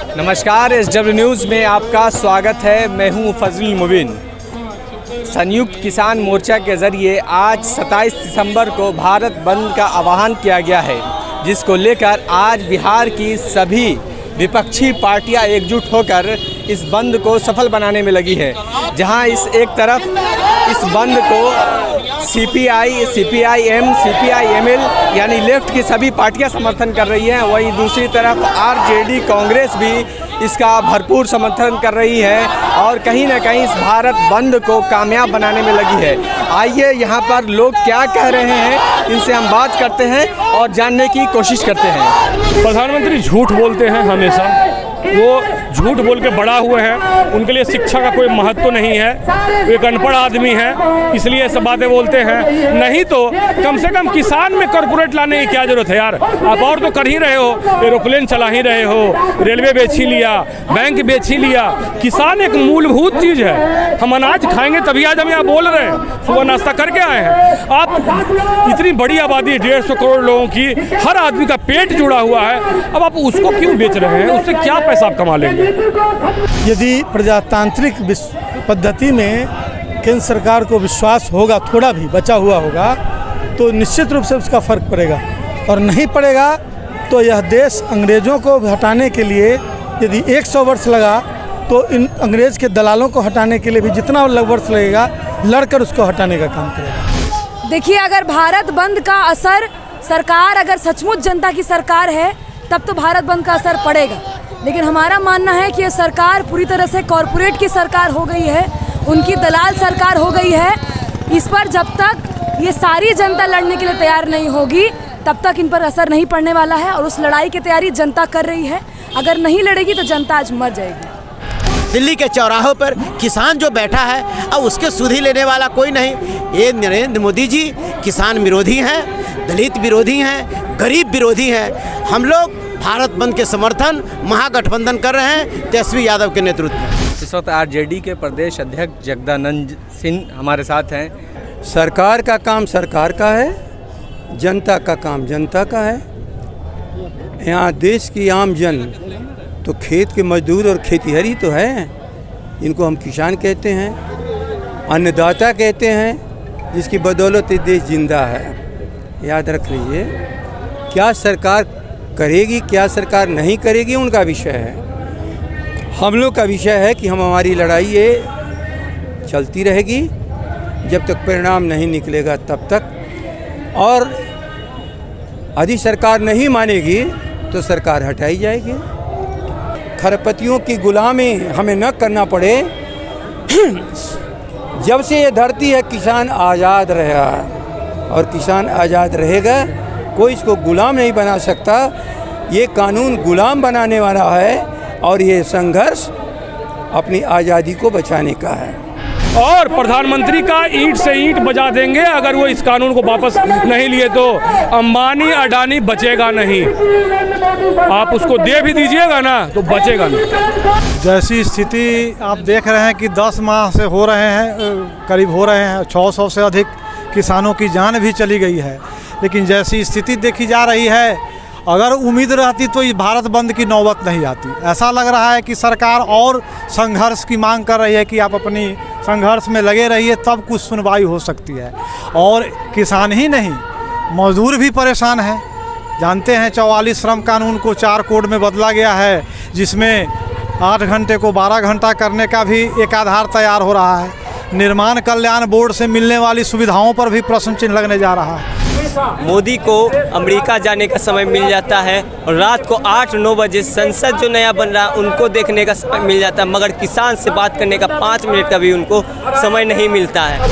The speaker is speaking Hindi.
नमस्कार, SW न्यूज़ में आपका स्वागत है। मैं हूं फजल मुबीन। संयुक्त किसान मोर्चा के ज़रिए आज 27 दिसंबर को भारत बंद का आह्वान किया गया है, जिसको लेकर आज बिहार की सभी विपक्षी पार्टियां एकजुट होकर इस बंद को सफल बनाने में लगी है। जहां एक तरफ इस बंद को CPI, CPIM, CPIML यानी लेफ्ट की सभी पार्टियां समर्थन कर रही हैं, वहीं दूसरी तरफ RJD कांग्रेस भी इसका भरपूर समर्थन कर रही है और कहीं ना कहीं इस भारत बंद को कामयाब बनाने में लगी है। आइए यहाँ पर लोग क्या कह रहे हैं, इनसे हम बात करते हैं और जानने की कोशिश करते हैं। प्रधानमंत्री झूठ बोलते हैं हमेशा, वो झूठ बोल के बड़ा हुए हैं, उनके लिए शिक्षा का कोई महत्व नहीं है, वो एक अनपढ़ आदमी है, इसलिए ऐसे बातें बोलते हैं। नहीं तो कम से कम किसान में कॉर्पोरेट लाने की क्या जरूरत है यार। आप और तो कर ही रहे हो, एरोप्लेन चला ही रहे हो, रेलवे बेच ही लिया, बैंक बेच ही लिया। किसान एक मूलभूत चीज़ है, हम अनाज खाएंगे तभी आज हम यहाँ बोल रहे हैं, सुबह नाश्ता करके आए हैं। आप इतनी बड़ी आबादी 150 करोड़ लोगों की, हर आदमी का पेट जुड़ा हुआ है, अब आप उसको क्यों बेच रहे हैं? उससे क्या पैसा आप कमा लेंगे? यदि प्रजातांत्रिक पद्धति में केंद्र सरकार को विश्वास होगा, थोड़ा भी बचा हुआ होगा, तो निश्चित रूप से उसका फर्क पड़ेगा। और नहीं पड़ेगा तो यह देश अंग्रेज़ों को हटाने के लिए यदि 100 वर्ष लगा, तो इन अंग्रेज़ के दलालों को हटाने के लिए भी जितना वर्ष लगेगा, लड़कर उसको हटाने का काम करेगा। देखिए, अगर भारत बंद का असर सरकार अगर सचमुच जनता की सरकार है, तब तो भारत बंद का असर पड़ेगा। लेकिन हमारा मानना है कि ये सरकार पूरी तरह से कॉरपोरेट की सरकार हो गई है, उनकी दलाल सरकार हो गई है। इस पर जब तक ये सारी जनता लड़ने के लिए तैयार नहीं होगी, तब तक इन पर असर नहीं पड़ने वाला है। और उस लड़ाई की तैयारी जनता कर रही है। अगर नहीं लड़ेगी तो जनता आज मर जाएगी। दिल्ली के चौराहों पर किसान जो बैठा है, अब उसके सुधि लेने वाला कोई नहीं। ये नरेंद्र मोदी जी किसान विरोधी हैं, दलित विरोधी हैं, गरीब विरोधी हैं। हम लोग भारत बंद के समर्थन महागठबंधन कर रहे हैं तेजस्वी यादव के नेतृत्व में। इस वक्त RJD के प्रदेश अध्यक्ष जगदानंद सिंह हमारे साथ हैं। सरकार का काम सरकार का है, जनता का काम जनता का है। यहाँ देश की आम जन तो खेत के मजदूर और खेतीहरी तो है, इनको हम किसान कहते हैं, अन्नदाता कहते हैं, जिसकी बदौलत ये देश जिंदा है। याद रख लीजिए, क्या सरकार करेगी क्या सरकार नहीं करेगी उनका विषय है। हम लोग का विषय है कि हमारी लड़ाई ये चलती रहेगी जब तक परिणाम नहीं निकलेगा तब तक। और यदि सरकार नहीं मानेगी तो सरकार हटाई जाएगी। खरपतियों की गुलामी हमें न करना पड़े। जब से ये धरती है, किसान आज़ाद रहा और किसान आज़ाद रहेगा। कोई इसको गुलाम नहीं बना सकता। ये कानून गुलाम बनाने वाला है और ये संघर्ष अपनी आज़ादी को बचाने का है। और प्रधानमंत्री का ईंट से ईंट बजा देंगे अगर वो इस कानून को वापस नहीं लिए तो। अंबानी अडानी बचेगा नहीं, आप उसको दे भी दीजिएगा ना तो बचेगा नहीं। जैसी स्थिति आप देख रहे हैं कि 10 माह से हो रहे हैं, करीब हो रहे हैं, 600 से अधिक किसानों की जान भी चली गई है। लेकिन जैसी स्थिति देखी जा रही है, अगर उम्मीद रहती तो ये भारत बंद की नौबत नहीं आती। ऐसा लग रहा है कि सरकार और संघर्ष की मांग कर रही है कि आप अपनी संघर्ष में लगे रहिए, तब कुछ सुनवाई हो सकती है। और किसान ही नहीं, मजदूर भी परेशान हैं। जानते हैं 44 श्रम कानून को 4 कोड में बदला गया है, जिसमें 8 घंटे को 12 घंटा करने का भी एक आधार तैयार हो रहा है। निर्माण कल्याण बोर्ड से मिलने वाली सुविधाओं पर भी प्रश्न चिन्ह लगने जा रहा है। मोदी को अमेरिका जाने का समय मिल जाता है और रात को 8-9 बजे संसद जो नया बन रहा है उनको देखने का समय मिल जाता है, मगर किसान से बात करने का 5 मिनट का भी उनको समय नहीं मिलता है।